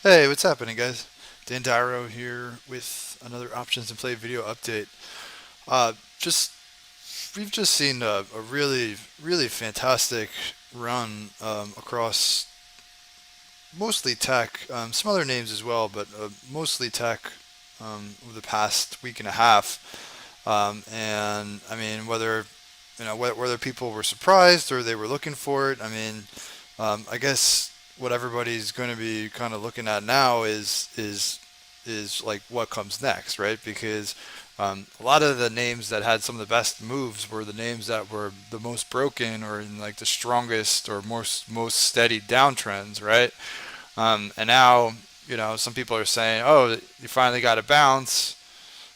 Hey, what's happening, guys? Dan Dyro here with another Options and Play video update. Just we've just seen a really fantastic run across mostly tech, some other names as well, but mostly tech over the past week and a half. And I mean, whether people were surprised or they were looking for it. I mean, I guess what everybody's going to be kind of looking at now is like what comes next, right? Because a lot of the names that had some of the best moves were the names that were the most broken or in like the strongest or most steady downtrends, right? And now, some people are saying, oh, you finally got a bounce.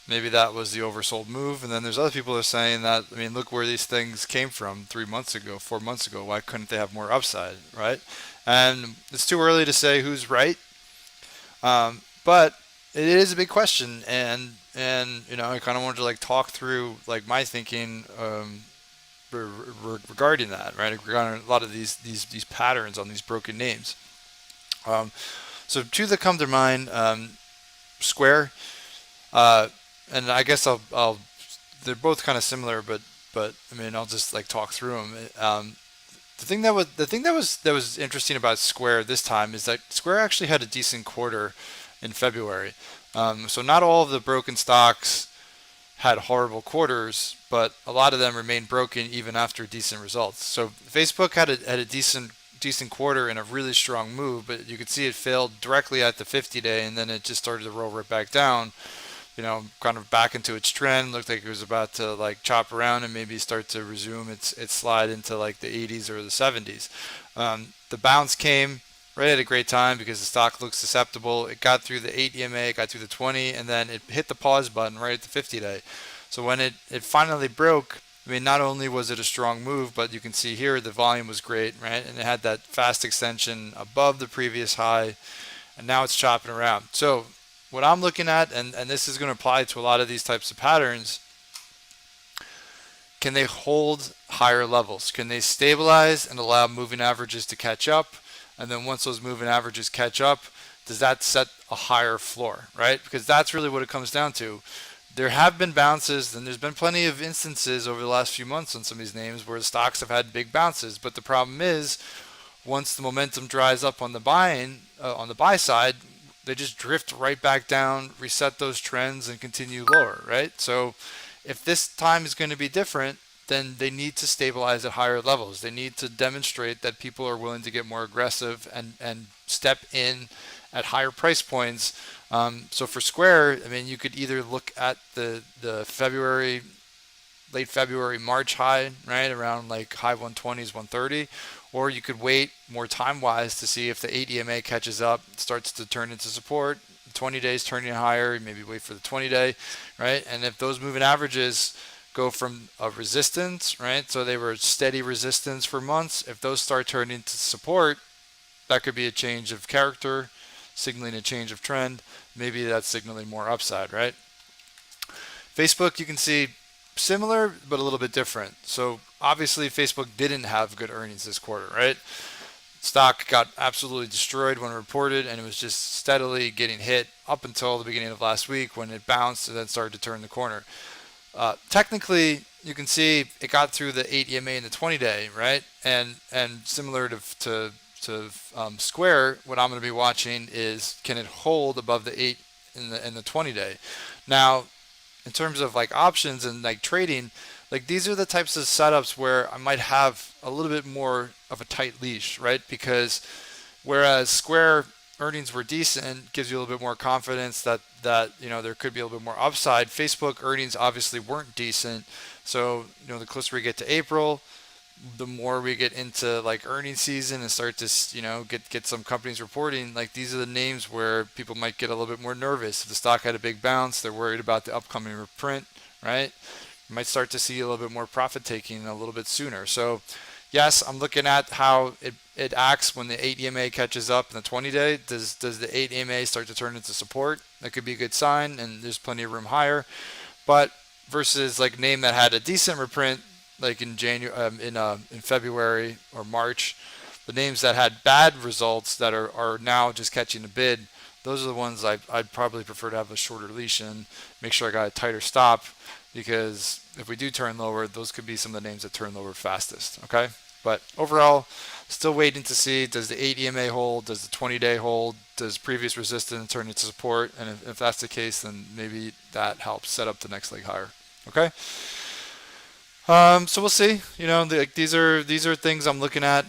Maybe that was the oversold move. And then there's other people that are saying that, I mean, look where these things came from 3 months ago, 4 months ago. Why couldn't they have more upside, right? And it's too early to say who's right. But it is a big question. And I kind of wanted to like talk through like my thinking regarding that, right? Regarding a lot of these patterns on these broken names. Um, so two that come to mind, Square, uh, and I guess they're both kind of similar, but I mean I'll just like talk through them. The thing that was interesting about Square this time is that Square actually had a decent quarter in February. So not all of the broken stocks had horrible quarters, but a lot of them remained broken even after decent results. So Facebook had a decent quarter and a really strong move, but you could see it failed directly at the 50 day, and then it just started to roll right back down. Kind of back into its trend. Looked like it was about to like chop around and maybe start to resume its slide into like the 80s or the 70s. The bounce came right at a great time because the stock looks susceptible. It got through the 8 EMA, it got through the 20, and then it hit the pause button right at the 50 day. So when it finally broke, I mean, not only was it a strong move, but you can see here the volume was great, right? And it had that fast extension above the previous high, and now it's chopping around. So what I'm looking at, and this is going to apply to a lot of these types of patterns, can they hold higher levels? Can they stabilize and allow moving averages to catch up? And then once those moving averages catch up, does that set a higher floor, right? Because that's really what it comes down to. There have been bounces, and there's been plenty of instances over the last few months on some of these names where the stocks have had big bounces. But the problem is, once the momentum dries up on the buy side, they just drift right back down, reset those trends, and continue lower, right? So if this time is going to be different, then they need to stabilize at higher levels. They need to demonstrate that people are willing to get more aggressive and step in at higher price points. So for Square, I mean, you could either look at the February, late February, March high, right around like high 120s, 130, or you could wait more time wise to see if the 8 EMA catches up, starts to turn into support. 20 days turning higher, maybe wait for the 20-day, right? And if those moving averages go from a resistance, right? So they were steady resistance for months. If those start turning to support, that could be a change of character, signaling a change of trend. Maybe that's signaling more upside, right? Facebook, you can see similar but a little bit different. So obviously Facebook didn't have good earnings this quarter, right? Stock got absolutely destroyed when reported, and it was just steadily getting hit up until the beginning of last week when it bounced and then started to turn the corner. Technically, you can see it got through the 8 EMA and the 20-day, right? And similar to Square, what I'm going to be watching is can it hold above the 8 in the 20-day. Now, in terms of like options and like trading, like these are the types of setups where I might have a little bit more of a tight leash, right? Because whereas Square earnings were decent, gives you a little bit more confidence that there could be a little bit more upside. Facebook earnings obviously weren't decent, so the closer we get to April, the more we get into like earnings season and start to get some companies reporting, like these are the names where people might get a little bit more nervous. If the stock had a big bounce, they're worried about the upcoming reprint, right? You might start to see a little bit more profit taking a little bit sooner. So yes, I'm looking at how it acts when the 8 EMA catches up in the 20-day. Does the 8 EMA start to turn into support? That could be a good sign, and there's plenty of room higher. But versus like name that had a decent reprint, like in in February or March, the names that had bad results that are now just catching a bid. those are the ones I'd probably prefer to have a shorter leash in, make sure I got a tighter stop, because if we do turn lower, those could be some of the names that turn lower fastest, okay? But overall, still waiting to see, does the 8 EMA hold, does the 20-day hold, does previous resistance turn into support, and if that's the case, then maybe that helps set up the next leg higher, okay? So we'll see. These are things I'm looking at.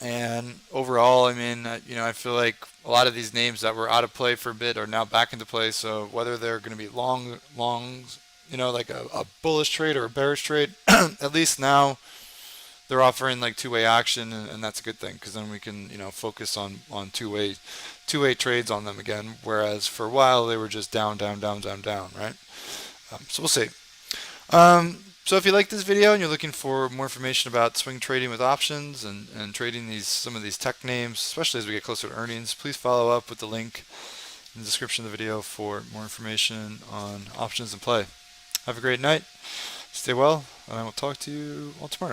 And overall, I mean, I feel like a lot of these names that were out of play for a bit are now back into play. So whether they're going to be longs, like a bullish trade or a bearish trade, at least now they're offering like two-way action, and that's a good thing, because then we can, focus on two-way trades on them again. Whereas for a while they were just down, down, down, down, down, right? So we'll see. So if you like this video and you're looking for more information about swing trading with options and trading some of these tech names, especially as we get closer to earnings, please follow up with the link in the description of the video for more information on options and play. Have a great night. Stay well, and I will talk to you all tomorrow.